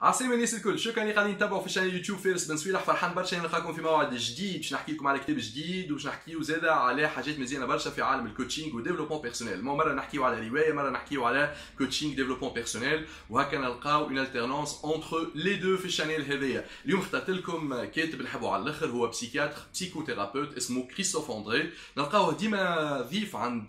عسلامة الناس الكل، شكرا اللي قاعدين تتابعوا في شانل يوتيوب فارس بن سويلح. فرحان برشا نلقاكم في موعد جديد باش نحكي لكم على كتاب جديد وباش نحكيو زاده على حاجات مزيانه برشا في عالم الكوتشينغ وديفلوبمون بيرسونيل. مره نحكيو على روايه، مره نحكيو على كوتشينغ ديفلوبمون بيرسونيل، وهكا نلقاو اون التيرنونس اونتر لي دو في الشانل هذايا. اليوم اخترت لكم كاتب نحبوا على الاخر، هو بسيكياتر بسيكوثيرابيوت اسمه كريستوف اندري. نلقاوه ديما ضيف عند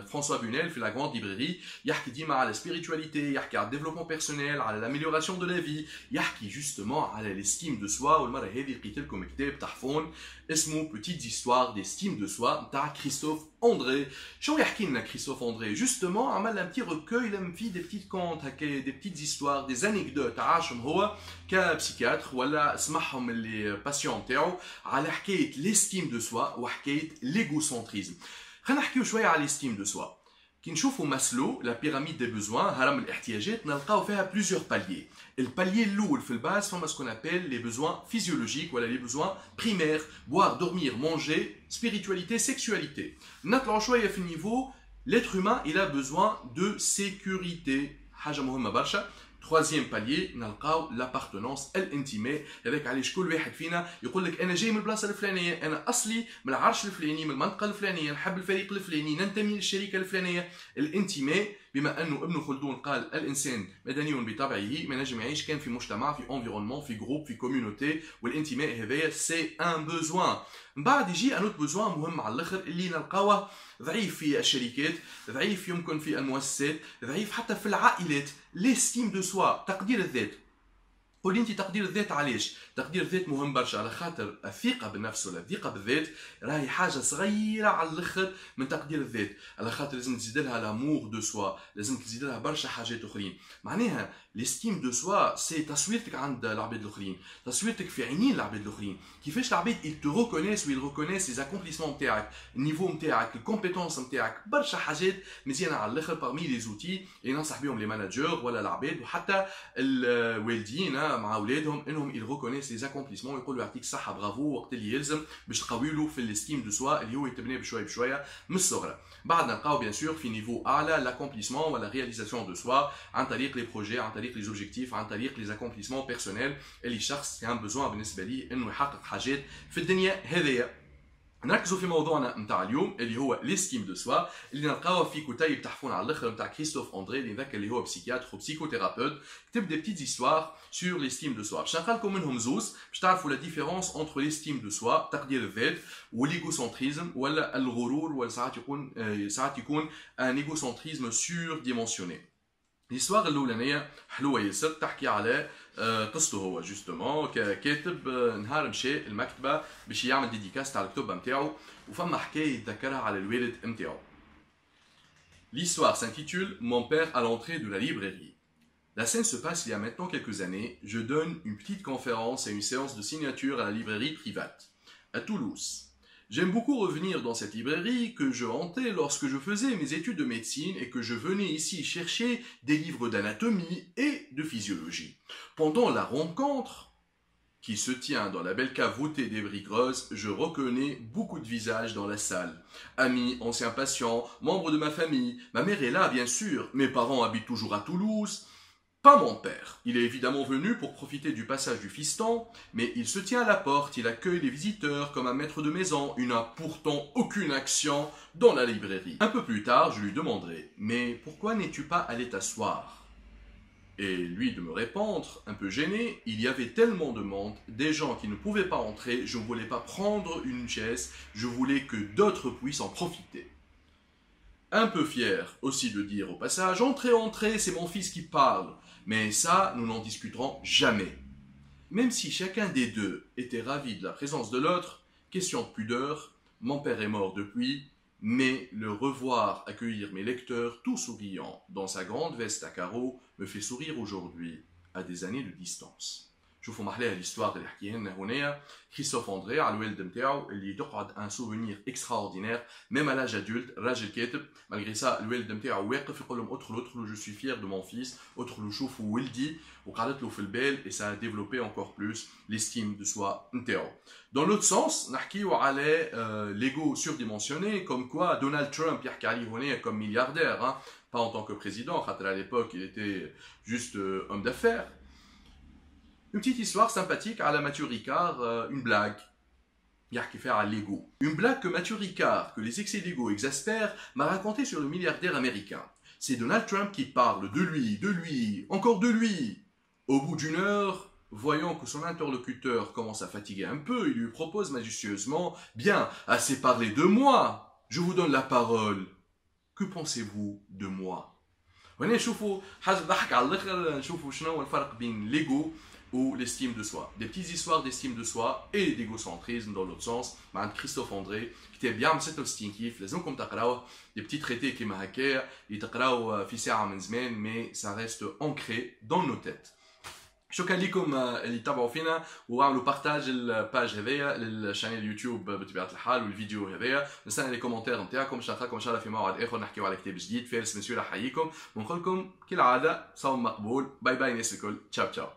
فرانسوا بونيل في لا غراند ليبراري، يحكي ديما على السبيريتواليتي، يحكي على الديفلوبمون بيرسونيل، على لاميليوراسيون دو لا في، يحكي justement على l'estime de soi. والمره هذه لقيت لكم كتاب تحفون اسمه Petites histoires d'estime de soi نتاع كريستوف اندري. شو يحكي لنا كريستوف اندري؟ justement عمل un petit recueil فيه des petites contes هكا، des petites histoires, des anecdotes عاشهم هو كبسيكياتر ولا سمعهم اللي باسيون تاعو على حكايه l'estime de soi وحكايه l'égocentrisme. خلينا نحكيو شويه على l'estime de soi. كي نشوفوا ماسلو لا بيراميد دي بوزوان، هرم الاحتياجات، نلقاو فيها بليزيور باليي. الباليي الاول في الباز فما سكون ابيل لي بوزوان فيزيولوجيك ولا لي بوزوان بريمير، بوار دورمير مونجي سبيريتواليتي سيكسواليتي. نطلعوا شويه في النيفو l'être humain il a besoin de sécurité، حاجه مهمه برشا. troisième palier نلقاو l'appartenance الانتماء، هذاك علاش كل واحد فينا يقول لك انا جاي من البلاصه الفلانيه، انا اصلي من العرش الفلاني، من المنطقه الفلانيه، نحب الفريق الفلاني، ننتمي للشركه الفلانيه. الانتماء بما انه ابن خلدون قال الانسان مدني بطبعه، ما ينجم يعيش كان في مجتمع، في انفيرونمون، في جروب، في كوميونيتي، والانتماء هذايا سي ان بوزوان. من بعد يجي ان اوت بوزوان مهم على الاخر اللي نلقاوه ضعيف في الشركات، ضعيف يمكن في المؤسسات، ضعيف حتى في العائلات، ليستيم دو سوا، تقدير الذات. قولي انت تقدير الذات علاش؟ تقدير الذات مهم برشا على خاطر الثقه بالنفس ولا الثقه بالذات راهي حاجه صغيره على الاخر من تقدير الذات، على خاطر لازم تزيد لها لامور دو سوا، لازم تزيد لها برشا حاجات اخرين. معناها ليستيم دو سوا سي تصويرتك عند العباد الاخرين، تصويرتك في عينين العباد الاخرين، كيفاش العباد ils te reconnaissent ويل ريكونيس لي اكومبليسمون نتاعك، النيفو نتاعك، الكومبيتونس نتاعك، برشا حاجات مزيانه على الاخر بارمي لي زوتي اللي ننصح بهم لي ماناجور ولا العباد وحتى الوالدين مع اولادهم، انهم ils reconnaissent les accomplissements ويقولوا يعطيك الصحه برافو وقت اللي يلزم باش تقوي له في الاستيم دو سوا اللي هو يتبنى بشويه بشويه من الصغر. بعد نلقاو بيان سور في نيفو اعلى لاكومبليسمون ولا رياليزاسيون دو سوا عن طريق لي بروجي، عن طريق لي زوبجيكتيف، عن طريق لي اكومبليسمون بيرسونيل اللي الشخص كان بزوان بالنسبه ليه انه يحقق حاجات في الدنيا هذيا. نركزوا في موضوعنا نتاع اليوم اللي هو ليستيم دو سوا اللي نلقاوه في كتيب تحفون على الاخر نتاع كريستوف اندري اللي ذاك اللي هو بسيكياتر وبسيكوثيرابيوت، كتب دي بتيت زيستوار سور ليستيم دو سوا. باش نلقى لكم منهم زوز باش تعرفوا لا ديفيرونس انتر ليستيم دو سوا تقدير الذات والايغوسنتريزم ولا الغرور، ولا ساعات يكون ان ايغوسنتريزم سور ديمونسيوني. الهيستوار الاولانيه حلوه ياسر، تحكي على قصته هو جوستومون ككاتب نهار مشى المكتبه باش يعمل ديديكاس تاع الكتب نتاعو، وفما حكايه يتذكرها على الوالد نتاعو. L'histoire s'intitule Mon père à l'entrée de la librairie. La scène se passe il y a maintenant quelques années. Je donne une petite conférence et une séance de signature à la librairie private, à Toulouse. J'aime beaucoup revenir dans cette librairie que je hantais lorsque je faisais mes études de médecine et que je venais ici chercher des livres d'anatomie et de physiologie. Pendant la rencontre qui se tient dans la belle cave voûtée des briques roses, je reconnais beaucoup de visages dans la salle. Amis, anciens patients, membres de ma famille. Ma mère est là, bien sûr. Mes parents habitent toujours à Toulouse. Pas mon père. Il est évidemment venu pour profiter du passage du fiston, mais il se tient à la porte, il accueille les visiteurs comme un maître de maison. Il n'a pourtant aucune action dans la librairie. Un peu plus tard, je lui demanderai « Mais pourquoi n'es-tu pas allé t'asseoir ?» Et lui de me répondre, un peu gêné, il y avait tellement de monde, des gens qui ne pouvaient pas entrer, je ne voulais pas prendre une chaise, je voulais que d'autres puissent en profiter. Un peu fier aussi de dire au passage « Entrez, entrez, c'est mon fils qui parle ». Mais ça, nous n'en discuterons jamais. Même si chacun des deux était ravi de la présence de l'autre, question de pudeur, mon père est mort depuis, mais le revoir accueillir mes lecteurs tout souriants dans sa grande veste à carreaux me fait sourire aujourd'hui, à des années de distance. شوفوا محلاها l'histoire اللي حكيها لنا هنا كريستوف اندري على الوالد نتاعو اللي تقعد ان سوفونير اكستراوردينير ميم لاج ادولت. الراجل كاتب مالغري سا الوالد نتاعو واقف يقول لهم ادخلوا ادخلوا جو سوي فيير دو مون فيس، ادخلوا شوفوا ولدي، وقعدت له في البال اي سا ديفلوبي انكور بلوس ليستيم دو سوا نتاعو. دون لوت سونس نحكيو على ليغو سورديمونسيوني كوم كوا دونالد ترامب يحكي عليه هنا كوم ملياردير، pas en tant que président, à l'époque il était juste homme d'affaires. Une petite histoire sympathique à la Mathieu Ricard, une blague. Qui fait à l'ego. Une blague que Mathieu Ricard, que les excès d'ego exaspèrent, m'a raconté sur le milliardaire américain. C'est Donald Trump qui parle de lui, encore de lui. Au bout d'une heure, voyant que son interlocuteur commence à fatiguer un peu, il lui propose majestueusement « Bien, assez parlé de moi, je vous donne la parole. Que pensez-vous de moi ?» وهنا نشوفوا حاجه ضحك على الاخر نشوفوا شنو هو الفرق بين ليجو ou l'estime de soi. Des petites histoires d'estime de soi et d'égocentrisme dans l'autre sens. مع Christophe André كتاب بيعمل 66 كيف لازمكم تقراوه. Des petits traités كيما هكايا يتقراو في ساعه من زمان mais ça reste ancré dans nos têtes. شكرا لكم اللي تابعوا فينا وعملوا بارتاج الباج هذايا للشانيل يوتيوب بطبيعه الحال والفيديو هذايا. نستنى لي كومنتير نتاعكم باش نلقاكم ان شاء الله في موعد اخر نحكيو على كتاب جديد. فارس مسيو رح يحييكم ونقول لكم كالعاده صوم مقبول. باي باي ناس الكل. تشاو تشاو.